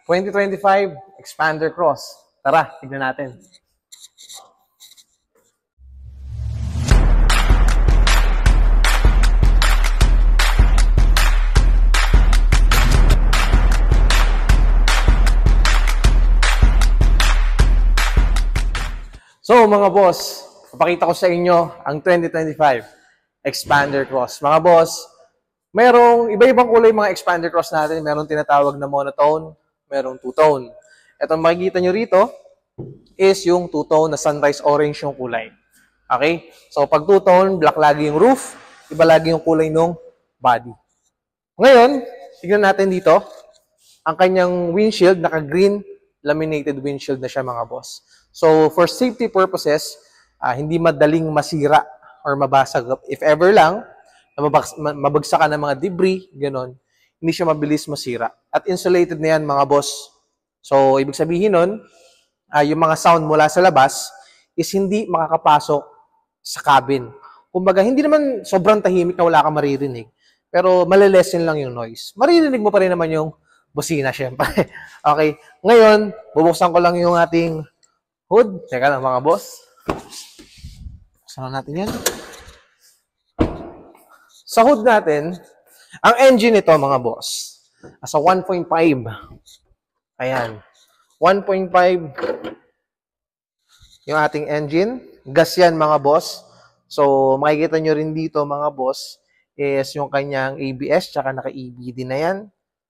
2025 Expander Cross. Tara, tignan natin. So mga boss, papakita ko sa inyo ang 2025 Expander Cross. Mga boss, merong iba-ibang kulay mga Expander Cross natin. Merong tinatawag na monotone, merong two-tone. Itong makikita nyo rito is yung two-tone na sunrise orange yung kulay. Okay? So pag two-tone, black lagi yung roof, iba lagi yung kulay ng body. Ngayon, tignan natin dito, ang kanyang windshield, naka-green laminated windshield na siya mga boss. So, for safety purposes, hindi madaling masira or mabasag. If ever lang, mabagsak ka ng mga debris, gano'n, hindi siya mabilis masira. At insulated na yan mga boss. So, ibig sabihin nun, yung mga sound mula sa labas is hindi makakapasok sa cabin. Kumbaga, hindi naman sobrang tahimik na wala kang maririnig. Pero malilesen lang yung noise. Maririnig mo pa rin naman yung busina, syempre. Okay. Ngayon, bubuksan ko lang yung ating hood. Teka lang mga boss. Buksan natin yan. Sa hood natin, ang engine nito mga boss, nasa 1.5. Ayan. 1.5 yung ating engine. Gas yan mga boss. So, makikita nyo rin dito mga boss is yung kanyang ABS tsaka naka-EBD na yan.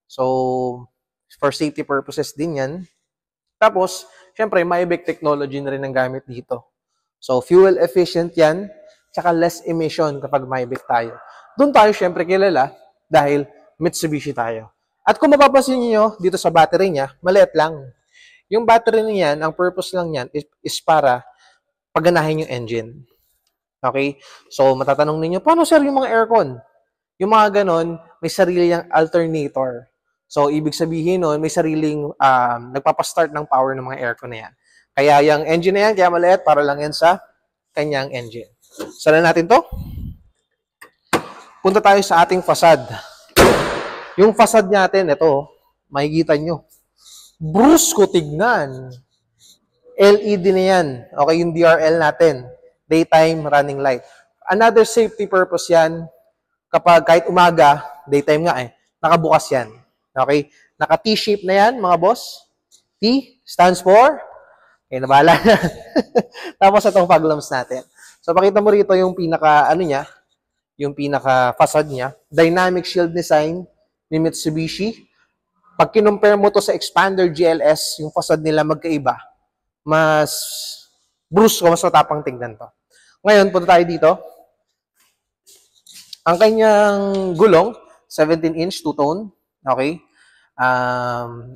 So, for safety purposes din yan. Tapos, syempre, Maybach technology na rin ang gamit dito. So, fuel efficient yan, tsaka less emission kapag Maybach tayo. Doon tayo syempre kilala dahil Mitsubishi tayo. At kung mapapansin niyo dito sa battery niya, maliit lang. Yung battery niyan, ang purpose lang niyan is para paganahin yung engine. Okay? So, matatanong ninyo, paano sir yung mga aircon? Yung mga ganon, may sarili yung alternator. So, ibig sabihin nun, may sariling nagpapastart ng power ng mga aircon na yan. Kaya yung engine na yan, kaya maliit, para lang yan sa kanyang engine. Sala natin to. Punta tayo sa ating facade. Yung facade natin, ito, makikita nyo. Brusko, tignan. LED na yan. Okay, yung DRL natin. Daytime running light. Another safety purpose yan, kapag kahit umaga, daytime nga nakabukas yan. Okay? Naka-T-shape na yan, mga boss. T stands for, nabala na. Tapos itong fog lamps natin. So, pakita mo rito yung pinaka, yung pinaka-facade niya. Dynamic shield design ni Mitsubishi. Pag kinumpare mo to sa Expander GLS, yung facade nila magkaiba. Mas brusko, mas matapang tingnan to. Ngayon, punta tayo dito. Ang kanyang gulong, 17-inch, two-tone. Okay?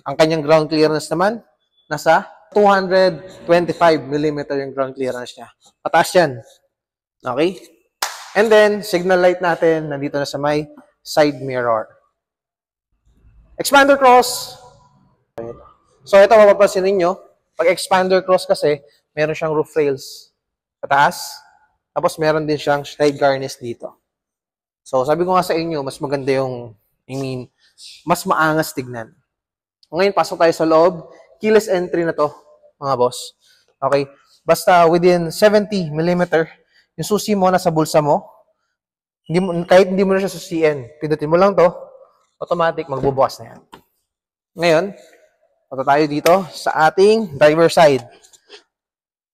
Ang kanyang ground clearance naman, nasa 225mm yung ground clearance niya. Pataas yan. Okay? And then, signal light natin, nandito na sa may side mirror. Expander Cross. So, ito mapapansin ninyo, pag Expander Cross kasi, meron siyang roof rails pataas, tapos meron din siyang side garnish dito. So, sabi ko nga sa inyo, mas maganda yung, mas maangas tignan. Ngayon, pasok tayo sa loob. Keyless entry na to, mga boss. Okay? Basta within 70mm, yung susi mo nasa bulsa mo, kahit hindi mo na siya susiin, pindutin mo lang to, automatic, magbubukas na yan. Ngayon, punta tayo dito sa ating driver side.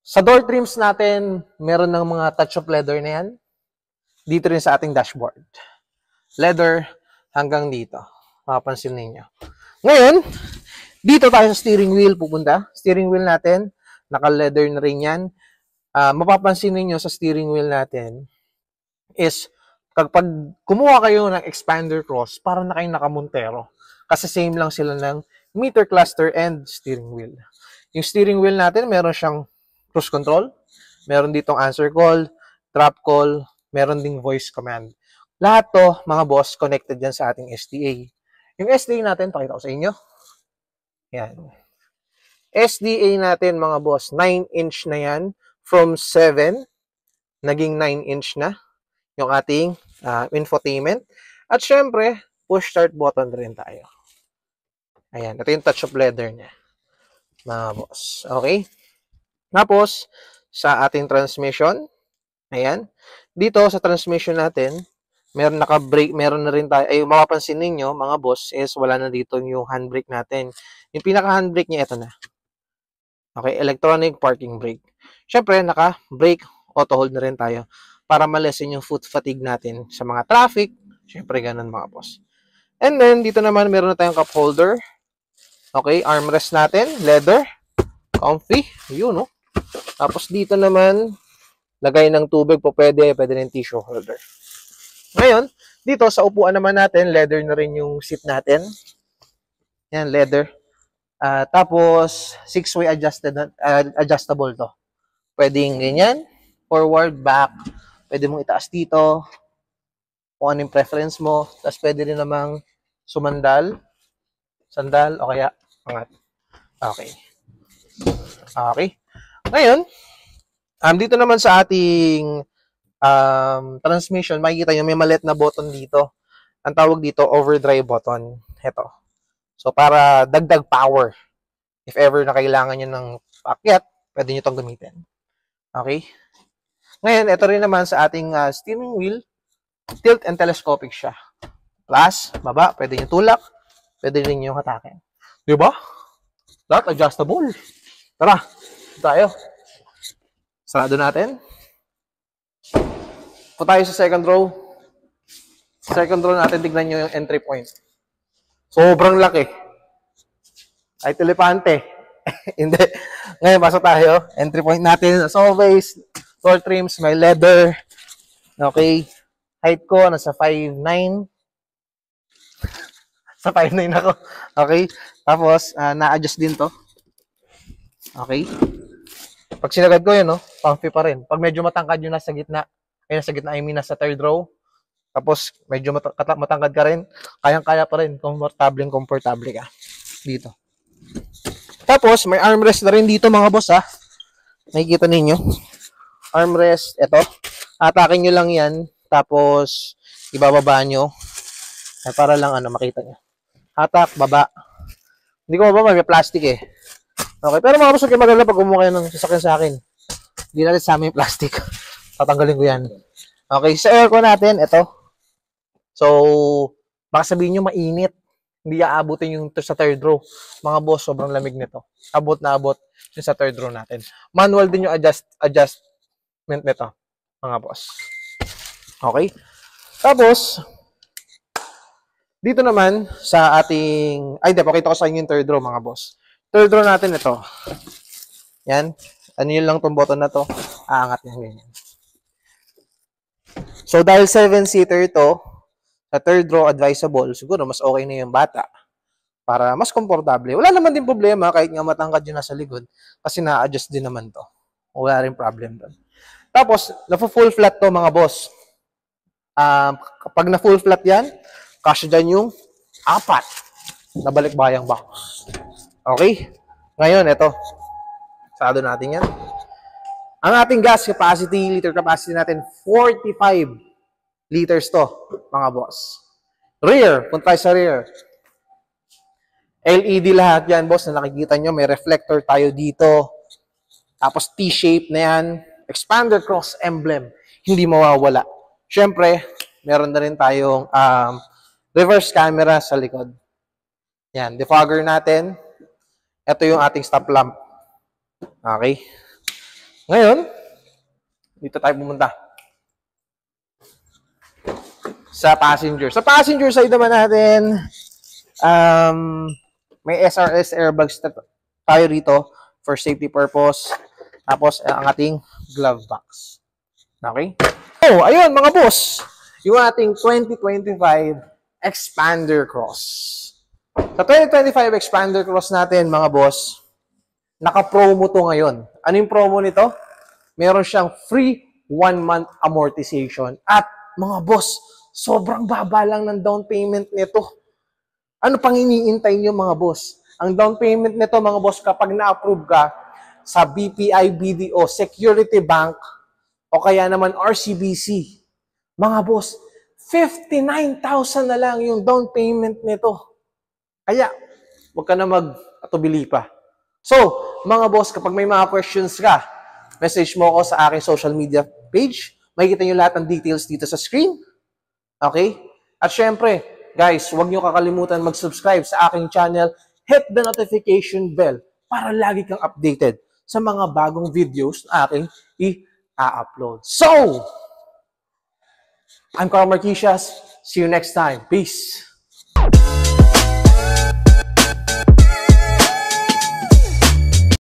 Sa door trims natin, meron ng mga touch of leather na yan. Dito rin sa ating dashboard. Leather hanggang dito. Mapapansin ninyo. Ngayon, dito tayo sa steering wheel pupunta. Steering wheel natin, naka-leather na rin yan. Mapapansin ninyo sa steering wheel natin is, kapag kumuha kayo ng Expander Cross, para na kayong nakamontero. Kasi same lang sila ng meter cluster and steering wheel. Yung steering wheel natin, meron siyang cruise control. Meron ditong answer call, drop call, meron ding voice command. Lahat to, mga boss, connected yan sa ating SDA. Yung SDA natin, pakita ko sa inyo. Yan. SDA natin, mga boss, 9-inch na yan. From 7, naging 9-inch na yung ating infotainment. At syempre, push start button rin tayo. Ayan, ito yung touch of leather niya, mga boss. Okay? Tapos, sa ating transmission, ayan, dito sa transmission natin, meron naka-brake, meron na rin tayo, ay mapapansin ninyo, mga boss, is wala na dito yung handbrake natin. Yung pinaka-handbrake niya, ito na. Okay, electronic parking brake. Siyempre, naka-brake, auto-hold na rin tayo para malesen yung foot fatigue natin sa mga traffic. Siyempre, ganun mga boss. And then, dito naman, meron na tayong cup holder. Okay, armrest natin, leather, comfy, yun, no? Tapos dito naman, lagay ng tubig po pwede rin tissue holder. Ngayon, dito sa upuan naman natin, leather na rin yung seat natin. Yan, leather. Tapos, 6-way adjustable to. Pwedeng ganyan, forward, back. Pwede mong itaas dito, kung ano yung preference mo. Tapos pwede rin namang sandal, o kaya angat. Okay. Okay. Ngayon, dito naman sa ating transmission, makikita nyo may maliit na button dito. Ang tawag dito, overdrive button. Ito. So, para dagdag power. If ever na kailangan nyo ng paakyat, pwede nyo itong gamitin. Okay? Ngayon, ito rin naman sa ating steering wheel, tilt and telescopic siya. Plus, baba, pwede nyo tulak, pwede rin nyo hatakin. Diba? That adjustable. Tara, tayo. Sarado natin. Kung tayo sa second row, natin, tignan nyo yung entry point. Sobrang laki. Ay, telepante. Hindi. Ngayon, pasok tayo. Entry point natin, as always, floor trims, may leather. Okay. Height ko, nasa 5'9". Sa 5'9 ako. Okay. Tapos, na-adjust din to. Okay. Pag sinagad ko yun, no, comfy pa rin. Pag medyo matangkad yung nasa gitna, I mean, nasa third row, tapos medyo matangkad ka rin, kayang-kaya pa rin, komportable ka dito. Tapos, may armrest na rin dito, mga boss, ha. Nakikita ninyo. Armrest, ito. Atakin nyo lang yan, tapos ibababa nyo, para lang, makita nyo. Hatak, baba. Hindi ko mababa, may plastic eh. Okay, pero mga boss, huwag kayo maganda pag gumawa kayo ng sasakyan sa akin. Hindi natin sa amin yung plastic. Tatanggalin ko yan. Okay, sa aircon natin, ito. So, baka sabihin nyo mainit. Hindi aabutin yung sa third row. Mga boss, sobrang lamig nito. Abot na abot yung sa third row natin. Manual din yung adjustment nito, mga boss. Okay? Tapos, dito naman sa ating, pakita ko sa inyo yung third row, mga boss. Third row natin ito. Yan. Ano yun lang itong button na to? Aangat niya ganyan. So, dahil 7-seater ito, sa third row advisable, siguro mas okay na yung bata para mas komportable. Wala naman din problema kahit nga matangkad yun nasa likod kasi na-adjust din naman to. Wala rin problem doon. Tapos, na-full flat to, mga boss. Kapag na-full flat yan, kasya dyan yung 4 na balikbayang box. Okay? Ngayon, ito. Sarado natin yan. Ang ating gas capacity, liter capacity natin, 45 liters to, mga boss. Rear, punta tayo sa rear. LED lahat yan, boss, na nakikita nyo. May reflector tayo dito. Tapos T-shape na yan. Expander cross emblem. Hindi mawawala. Siyempre, meron na rin tayong reverse camera sa likod. Yan, defogger natin. Ito yung ating stop lamp. Okay. Ngayon, dito tayo pumunta. Sa passenger. Sa passenger side naman natin, may SRS airbags tayo rito for safety purpose. Tapos, ang ating glove box. Okay? Oh, ayun mga boss. Yung ating 2025 Expander Cross. Sa 2025 Expander Cross natin, mga boss, naka-promo to ngayon. Ano yung promo nito? Meron siyang free 1-month amortization. At mga boss, sobrang baba lang ng down payment nito. Ano pang iniintay nyo, mga boss? Ang down payment nito, mga boss, kapag na-approve ka sa BPI, BDO, Security Bank, o kaya naman RCBC, mga boss, 59,000 na lang yung down payment nito. Kaya, Huwag ka na mag-atubili pa. So, mga boss, kapag may mga questions ka, message mo ako sa aking social media page. Makikita nyo lahat ng details dito sa screen. Okay? At syempre, guys, huwag nyo kakalimutan mag-subscribe sa aking channel. Hit the notification bell para lagi kang updated sa mga bagong videos na aking i-upload. So, I'm Carl Marquisias. See you next time. Peace!